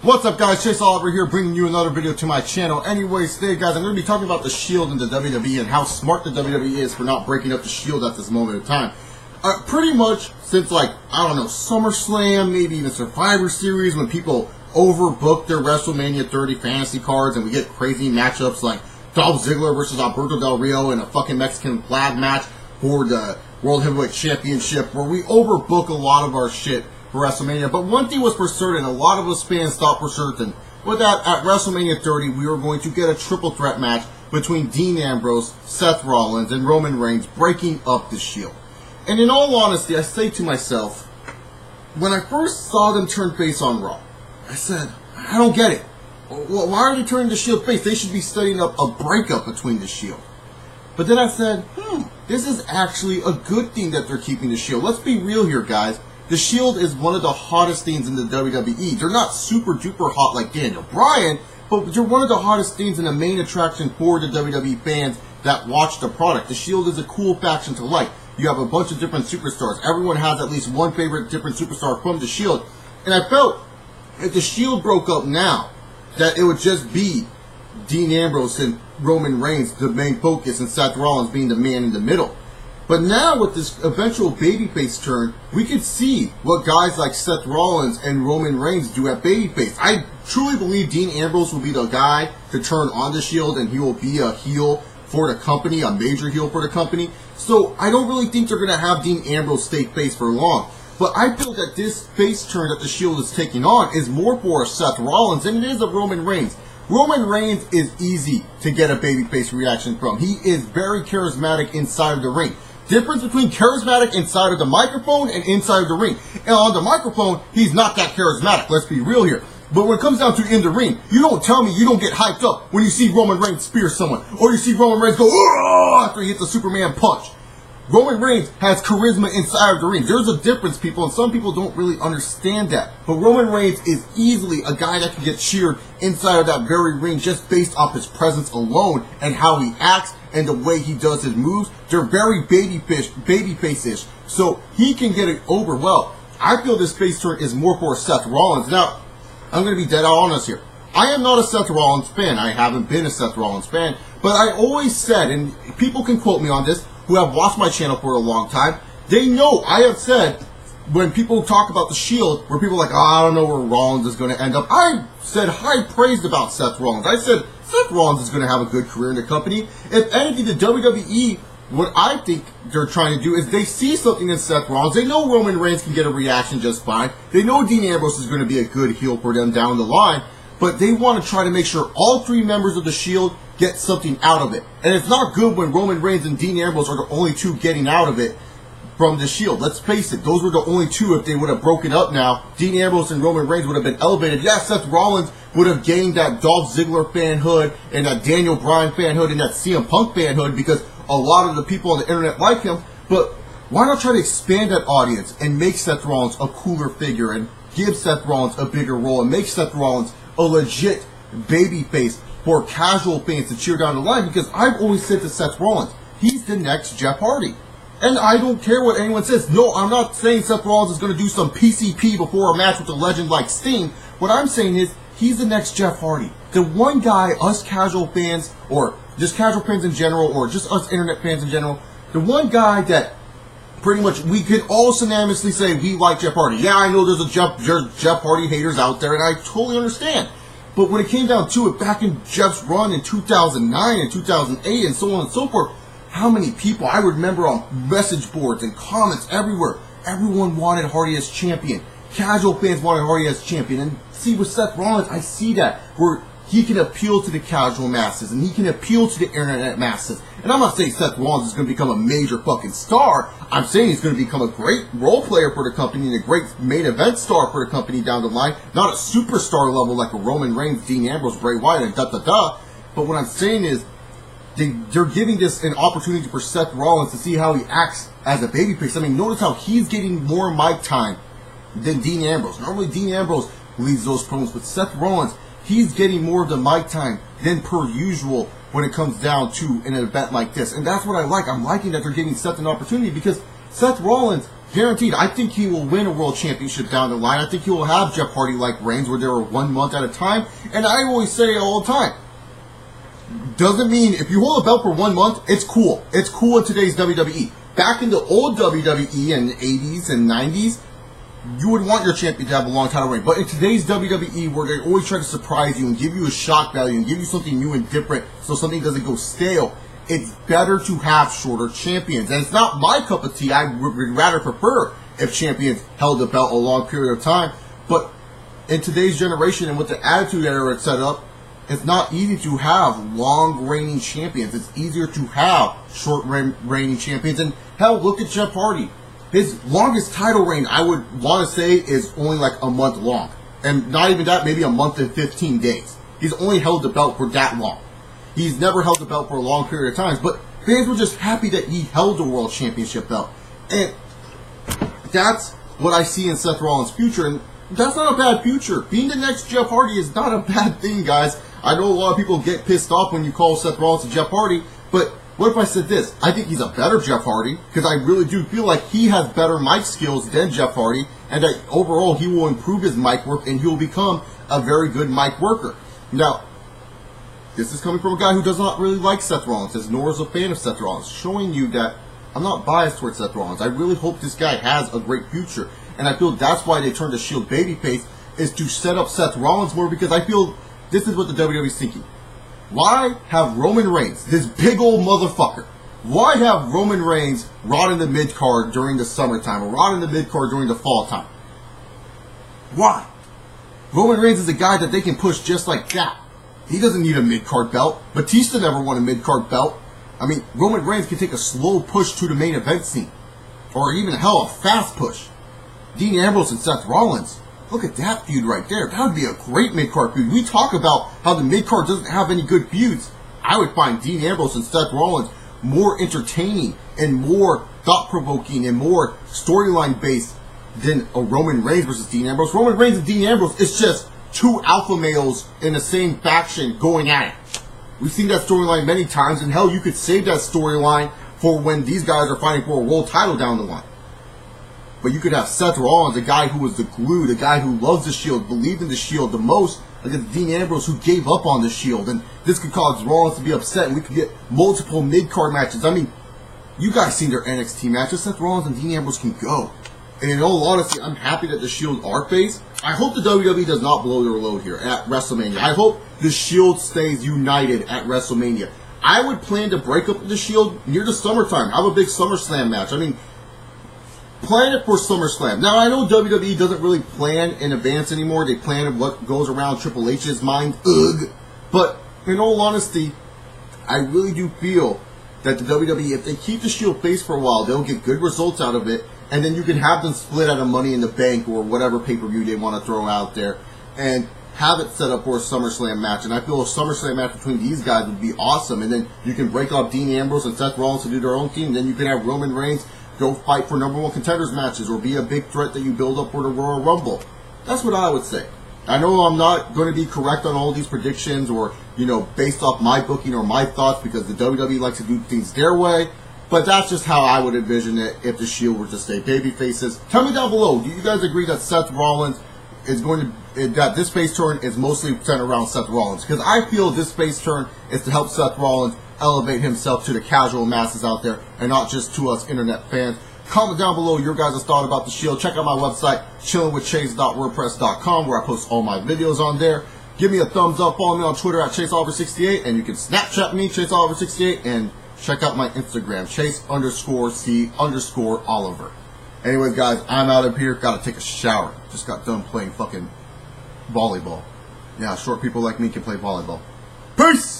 What's up, guys? Chase Oliver here, bringing you another video to my channel. Anyways, today, guys, I'm going to be talking about the Shield in the WWE and how smart the WWE is for not breaking up the Shield at this moment in time. Pretty much since, like, I don't know, SummerSlam, maybe even Survivor Series, when people overbook their WrestleMania 30 fantasy cards and we get crazy matchups like Dolph Ziggler versus Alberto Del Rio in a fucking Mexican flag match for the World Heavyweight Championship, where we overbook a lot of our shit for WrestleMania. But one thing was for certain, a lot of us fans thought for certain, with that at WrestleMania 30 we were going to get a triple threat match between Dean Ambrose, Seth Rollins, and Roman Reigns, breaking up the Shield. And in all honesty, I say to myself, when I first saw them turn face on Raw, I said, I don't get it. Why are they turning the Shield face? They should be setting up a breakup between the Shield. But then I said, this is actually a good thing that they're keeping the Shield. Let's be real here, guys. The Shield is one of the hottest things in the WWE. They're not super duper hot like Daniel Bryan, but they're one of the hottest things and the main attraction for the WWE fans that watch the product. The Shield is a cool faction to like. You have a bunch of different superstars. Everyone has at least one favorite different superstar from the Shield. And I felt if the Shield broke up now, that it would just be Dean Ambrose and Roman Reigns the main focus and Seth Rollins being the man in the middle. But now with this eventual babyface turn, we can see what guys like Seth Rollins and Roman Reigns do at babyface. I truly believe Dean Ambrose will be the guy to turn on the Shield, and he will be a heel for the company, a major heel for the company. So I don't really think they're going to have Dean Ambrose stay face for long. But I feel that this face turn that the Shield is taking on is more for Seth Rollins than it is of Roman Reigns. Roman Reigns is easy to get a babyface reaction from. He is very charismatic inside of the ring. Difference between charismatic inside of the microphone and inside of the ring. And on the microphone, he's not that charismatic. Let's be real here. But when it comes down to in the ring, you don't tell me you don't get hyped up when you see Roman Reigns spear someone, or you see Roman Reigns go after he hits a Superman punch. Roman Reigns has charisma inside of the ring. There's a difference, people, and some people don't really understand that. But Roman Reigns is easily a guy that can get cheered inside of that very ring just based off his presence alone and how he acts and the way he does his moves. They're very babyface-ish, so he can get it over well. I feel this face turn is more for Seth Rollins. Now, I'm going to be dead honest here. I am not a Seth Rollins fan. I haven't been a Seth Rollins fan, but I always said, and people can quote me on this, who have watched my channel for a long time, they know I have said, when people talk about the Shield, where people are like, oh, I don't know where Rollins is going to end up, I said high praise about Seth Rollins. I said Seth Rollins is going to have a good career in the company. If anything, the WWE, what I think they're trying to do is they see something in Seth Rollins. They know Roman Reigns can get a reaction just fine. They know Dean Ambrose is going to be a good heel for them down the line, but they want to try to make sure all three members of the Shield get something out of it. And it's not good when Roman Reigns and Dean Ambrose are the only two getting out of it from the Shield. Let's face it, those were the only two. If they would have broken up now, Dean Ambrose and Roman Reigns would have been elevated. Yeah, Seth Rollins would have gained that Dolph Ziggler fanhood and that Daniel Bryan fanhood and that CM Punk fanhood because a lot of the people on the internet like him. But why not try to expand that audience and make Seth Rollins a cooler figure and give Seth Rollins a bigger role and make Seth Rollins a legit babyface for casual fans to cheer down the line? Because I've always said to Seth Rollins, he's the next Jeff Hardy. And I don't care what anyone says. No, I'm not saying Seth Rollins is going to do some PCP before a match with a legend like Sting. What I'm saying is, he's the next Jeff Hardy. The one guy us casual fans, or just casual fans in general, or just us internet fans in general, the one guy that pretty much we could all synonymously say we like Jeff Hardy. Yeah, I know there's Jeff Hardy haters out there, and I totally understand. But when it came down to it, back in Jeff's run in 2009 and 2008 and so on and so forth, how many people, I remember on message boards and comments everywhere, everyone wanted Hardy as champion. Casual fans wanted Hardy as champion. And see, with Seth Rollins, I see that, where he can appeal to the casual masses and he can appeal to the internet masses. And I'm not saying Seth Rollins is going to become a major fucking star. I'm saying he's going to become a great role player for the company and a great main event star for the company down the line. Not a superstar level like a Roman Reigns, Dean Ambrose, Bray Wyatt, and da-da-da. But what I'm saying is, they're giving this an opportunity for Seth Rollins to see how he acts as a babyface. I mean, notice how he's getting more mic time than Dean Ambrose. Normally, Dean Ambrose leads those promos, but Seth Rollins, he's getting more of the mic time than per usual when it comes down to an event like this. And that's what I like. I'm liking that they're giving Seth an opportunity because Seth Rollins, Guaranteed. I think he will win a world championship down the line. I think he will have Jeff Hardy-like reigns where they were 1 month at a time. And I always say it all the time. Doesn't mean if you hold a belt for 1 month, it's cool. It's cool in today's WWE. Back in the old WWE in the 80s and 90s, you would want your champion to have a long title reign. But in today's WWE, where they always try to surprise you and give you a shock value and give you something new and different so something doesn't go stale, it's better to have shorter champions. And it's not my cup of tea. I would rather prefer if champions held the belt a long period of time. But in today's generation and with the Attitude Era it's set up, it's not easy to have long reigning champions. It's easier to have short reigning champions. And hell, look at Jeff Hardy. His longest title reign, I would want to say, is only like a month long. And not even that, maybe a month and 15 days. He's only held the belt for that long. He's never held the belt for a long period of time, but fans were just happy that he held the World Championship belt. And that's what I see in Seth Rollins' future, and that's not a bad future. Being the next Jeff Hardy is not a bad thing, guys. I know a lot of people get pissed off when you call Seth Rollins a Jeff Hardy, but what if I said this? I think he's a better Jeff Hardy, because I really do feel like he has better mic skills than Jeff Hardy, and that overall he will improve his mic work, and he will become a very good mic worker. Now, this is coming from a guy who does not really like Seth Rollins, nor is a fan of Seth Rollins, showing you that I'm not biased towards Seth Rollins. I really hope this guy has a great future, and I feel that's why they turned to Shield babyface, is to set up Seth Rollins more, because I feel this is what the WWE is thinking. Why have Roman Reigns, this big old motherfucker, why have Roman Reigns rot in the mid-card during the summertime, or rot in the mid-card during the fall time? Why? Roman Reigns is a guy that they can push just like that. He doesn't need a mid-card belt. Batista never won a mid-card belt. I mean, Roman Reigns can take a slow push to the main event scene. Or even, hell, a fast push. Dean Ambrose and Seth Rollins. Look at that feud right there. That would be a great mid-card feud. We talk about how the mid-card doesn't have any good feuds. I would find Dean Ambrose and Seth Rollins more entertaining and more thought-provoking and more storyline-based than a Roman Reigns versus Dean Ambrose. Roman Reigns and Dean Ambrose, it's just two alpha males in the same faction going at it. We've seen that storyline many times, and hell, you could save that storyline for when these guys are fighting for a world title down the line. But you could have Seth Rollins, the guy who was the glue, the guy who loves the Shield, believed in the Shield the most, against Dean Ambrose, who gave up on the Shield. And this could cause Rollins to be upset, and we could get multiple mid-card matches. I mean, you guys seen their NXT matches. Seth Rollins and Dean Ambrose can go. And in all honesty, I'm happy that the Shield are face. I hope the WWE does not blow their load here at WrestleMania. I hope the Shield stays united at WrestleMania. I would plan to break up the Shield near the summertime. Have a big SummerSlam match. I mean, plan it for SummerSlam. Now, I know WWE doesn't really plan in advance anymore. They plan what goes around Triple H's mind. Ugh. But in all honesty, I really do feel that the WWE, if they keep the Shield face for a while, they'll get good results out of it. And then you can have them split out of Money in the Bank or whatever pay-per-view they want to throw out there and have it set up for a SummerSlam match. And I feel a SummerSlam match between these guys would be awesome. And then you can break up Dean Ambrose and Seth Rollins to do their own team. And then you can have Roman Reigns go fight for #1 contenders matches or be a big threat that you build up for the Royal Rumble. That's what I would say. I know I'm not going to be correct on all these predictions or, based off my booking or my thoughts because the WWE likes to do things their way. But that's just how I would envision it if the Shield were to stay baby faces. Tell me down below, do you guys agree that Seth Rollins is that this face turn is mostly centered around Seth Rollins? Because I feel this face turn is to help Seth Rollins elevate himself to the casual masses out there and not just to us internet fans. Comment down below your guys' thought about the Shield. Check out my website, chillingwithchase.wordpress.com, where I post all my videos on there. Give me a thumbs up, follow me on Twitter at ChaseOliver68, and you can Snapchat me, ChaseOliver68, and check out my Instagram, Chase_C_Oliver. Anyways, guys, I'm out of here. Gotta take a shower. Just got done playing fucking volleyball. Yeah, short people like me can play volleyball. Peace!